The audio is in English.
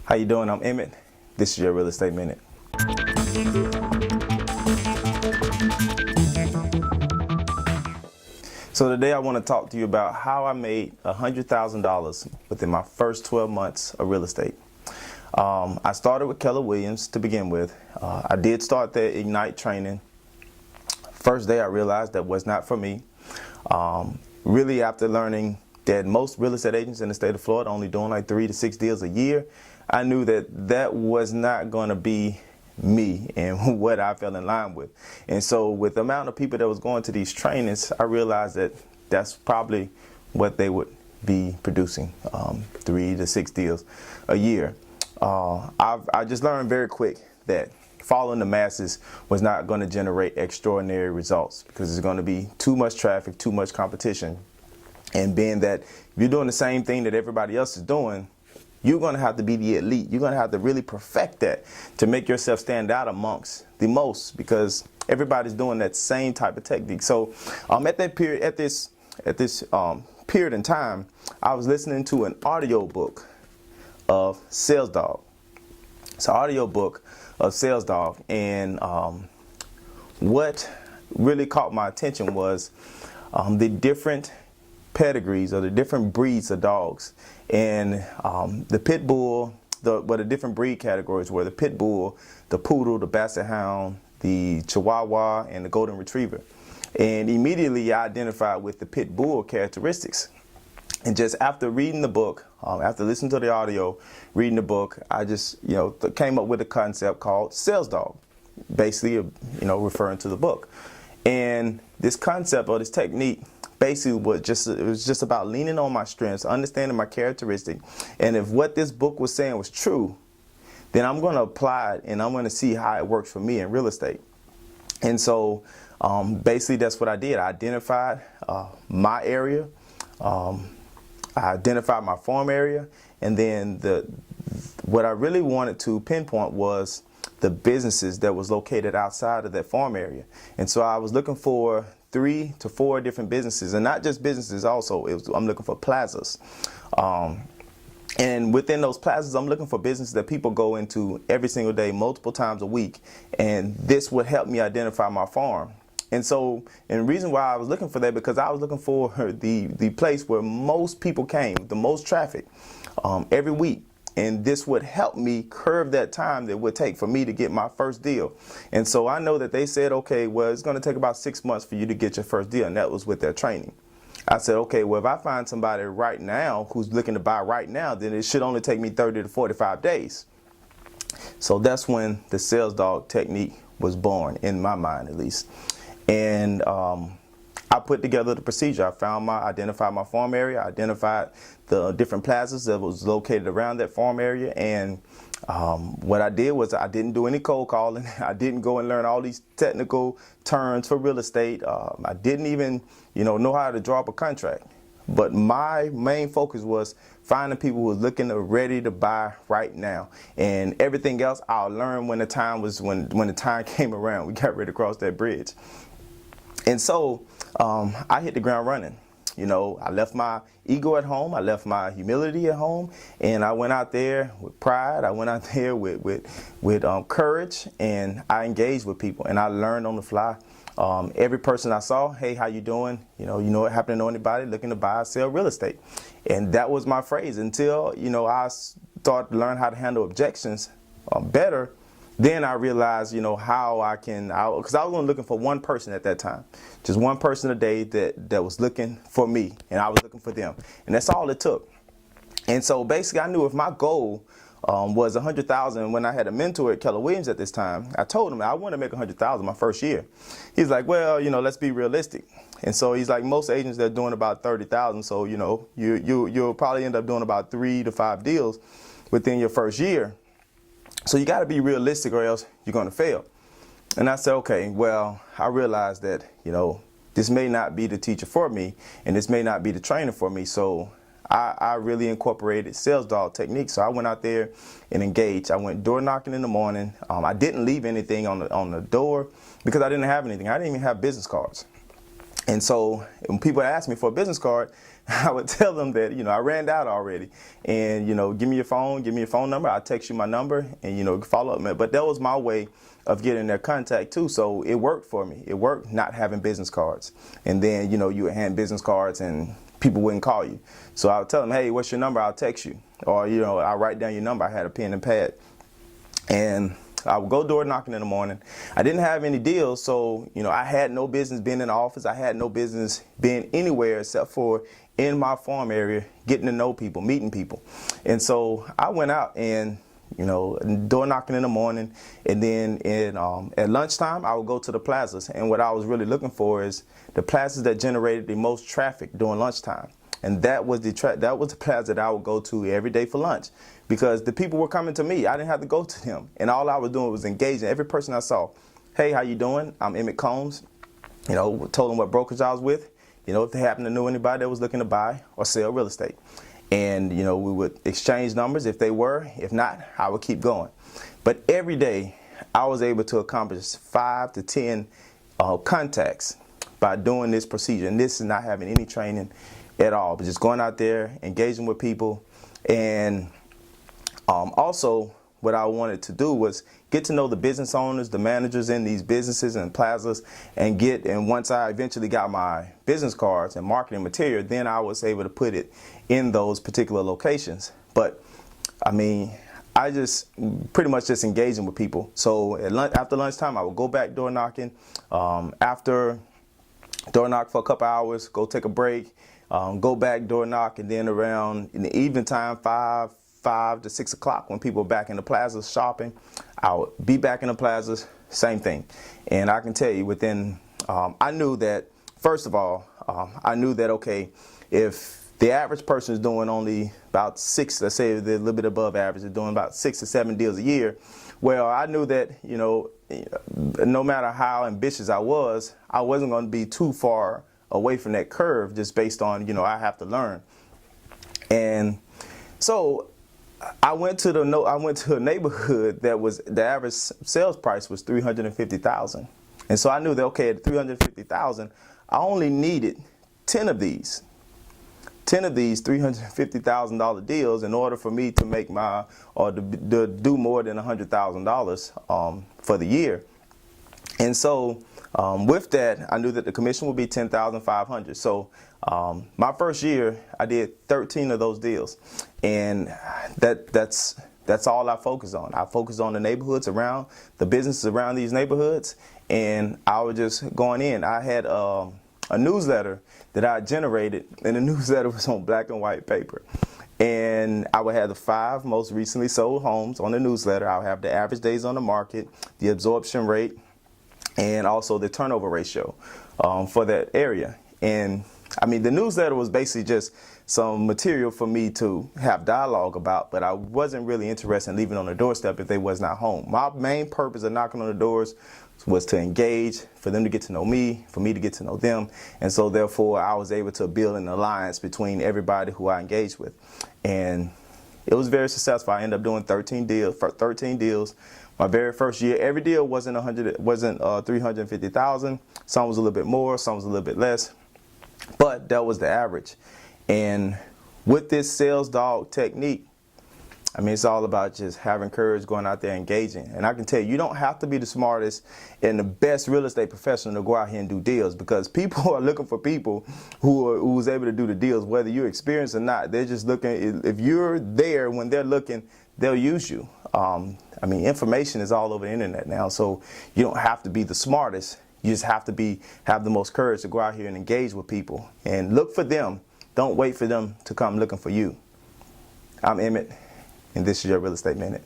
How you doing? I'm Emmett. This is your Real Estate Minute. So today I want to talk to you about how I made $100,000 within my first 12 months of real estate. I started with Keller Williams to begin with. I did start the Ignite training. First day I realized that was not for me. Really after learning that most real estate agents in the state of Florida only doing like 3 to 6 deals a year, I knew that that was not going to be me and what I fell in line with. And so with the amount of people that was going to these trainings, I realized that that's probably what they would be producing, 3 to 6 deals a year. I just learned very quick that following the masses was not going to generate extraordinary results because there's going to be too much traffic, too much competition. And being that if you're doing the same thing that everybody else is doing, you're going to have to be the elite. You're going to have to really perfect that to make yourself stand out amongst the most, because everybody's doing that same type of technique. So at that period, at this period in time, I was listening to an audio book of Sales Dog. It's an audio book of Sales Dog, and what really caught my attention was the different pedigrees or the different breeds of dogs. And the pit bull, the different breed categories were the pit bull, the poodle, the basset hound, the chihuahua, and the golden retriever. And immediately I identified with the pit bull characteristics. And just after reading the book, after listening to the audio, reading the book, I just came up with a concept called Sales Dog, basically referring to the book. And this concept or this technique basically it was just about leaning on my strengths, understanding my characteristic, and if what this book was saying was true, then I'm going to apply it and I'm going to see how it works for me in real estate. And so basically that's what I did. I identified my area, I identified my farm area, and then what I really wanted to pinpoint was the businesses that was located outside of that farm area. And so I was looking for 3 to 4 different businesses, and not just businesses also. I'm looking for plazas. And within those plazas, I'm looking for businesses that people go into every single day, multiple times a week. And this would help me identify my farm. And so, and the reason why I was looking for that, because I was looking for the place where most people came, the most traffic, every week. And this would help me curve that time that it would take for me to get my first deal. And so I know that they said, okay, well, it's going to take about 6 months for you to get your first deal. And that was with their training. I said, okay, well, if I find somebody right now who's looking to buy right now, then it should only take me 30 to 45 days. So that's when the Sales Dog technique was born, in my mind at least. And I put together the procedure. I identified my farm area, I identified the different plazas that was located around that farm area, and what I did was I didn't do any cold calling. I didn't go and learn all these technical terms for real estate. I didn't even know how to draw up a contract. But my main focus was finding people who was looking ready to buy right now, and everything else I'll learn when the time when the time came around. We got ready to cross that bridge. And so I hit the ground running. I left my ego at home, I left my humility at home, and I went out there with pride. I went out there with courage, and I engaged with people, and I learned on the fly. Every person I saw, hey, how you doing? What happened to know anybody looking to buy or sell real estate? And that was my phrase until I started to learn how to handle objections better. Then I realized, how I can, because I was only looking for one person at that time, just one person a day that was looking for me, and I was looking for them, and that's all it took. And so basically, I knew if my goal was $100,000. When I had a mentor at Keller Williams at this time, I told him I want to make $100,000 my first year. He's like, well, let's be realistic. And so he's like, most agents, they're doing about $30,000. So you'll probably end up doing about 3 to 5 deals within your first year. So you got to be realistic, or else you're going to fail. And I said, okay, well, I realized that, this may not be the teacher for me, and this may not be the trainer for me. So I really incorporated Sales Dog technique. So I went out there and engaged. I went door knocking in the morning. I didn't leave anything on the door because I didn't have anything. I didn't even have business cards. And so when people asked me for a business card, I would tell them that, I ran out already, and, give me your phone number. I'll text you my number, and, follow up, man. But that was my way of getting their contact too. So it worked for me. It worked not having business cards. And then, you would hand business cards and people wouldn't call you. So I would tell them, hey, what's your number? I'll text you. Or, I'll write down your number. I had a pen and pad. And I would go door knocking in the morning. I didn't have any deals, so I had no business being in the office. I had no business being anywhere except for in my farm area, getting to know people, meeting people. And so I went out and door knocking in the morning, and then at lunchtime I would go to the plazas. And what I was really looking for is the plazas that generated the most traffic during lunchtime. And that was the plaza that I would go to every day for lunch, because the people were coming to me. I didn't have to go to them, and all I was doing was engaging every person I saw. Hey, how you doing? I'm Emmett Combs. Told them what brokerage I was with. If they happened to know anybody that was looking to buy or sell real estate. And, we would exchange numbers if they were. If not, I would keep going. But every day, I was able to accomplish 5 to 10 contacts by doing this procedure. And this is not having any training at all, but just going out there, engaging with people. And also, what I wanted to do was get to know the business owners, the managers in these businesses and plazas, and once I eventually got my business cards and marketing material, then I was able to put it in those particular locations. But I just pretty much just engaging with people. So after lunchtime, I would go back door knocking. After door knock for a couple hours, go take a break, go back door knock, and then around in the evening time, 5 to 6 o'clock, when people are back in the plazas shopping, I would be back in the plazas, same thing. And I can tell you I knew that, first of all, I knew that, okay, if the average person is doing only about 6, let's say they're a little bit above average, they're doing about 6 to 7 deals a year, well, I knew that, no matter how ambitious I wasn't going to be too far away from that curve, just based on, I have to learn. And so I went to a neighborhood that was, the average sales price was $350,000. And so I knew that, okay, at $350,000, I only needed 10 of these $350,000 deals in order for me to make to do more than $100,000 for the year. And so with that, I knew that the commission would be $10,500. So my first year, I did 13 of those deals, and that's all I focused on. I focused on the neighborhoods around, the businesses around these neighborhoods, and I was just going in. I had a newsletter that I generated, and the newsletter was on black and white paper. And I would have the 5 most recently sold homes on the newsletter. I'll have the average days on the market, the absorption rate, and also the turnover ratio for that area. And the newsletter was basically just some material for me to have dialogue about, but I wasn't really interested in leaving on the doorstep if they was not home. My main purpose of knocking on the doors was to engage, for them to get to know me, for me to get to know them. And so therefore I was able to build an alliance between everybody who I engaged with. And it was very successful. I ended up doing 13 deals. My very first year, every deal wasn't 350,000. Some was a little bit more, some was a little bit less, but that was the average. And with this sales dog technique, it's all about just having courage, going out there, engaging. And I can tell you, you don't have to be the smartest and the best real estate professional to go out here and do deals, because people are looking for people who's able to do the deals, whether you're experienced or not. They're just looking. If you're there when they're looking, they'll use you. Information is all over the internet now, so you don't have to be the smartest. You just have to have the most courage to go out here and engage with people and look for them. Don't wait for them to come looking for you. I'm Emmett, and this is your Real Estate Minute.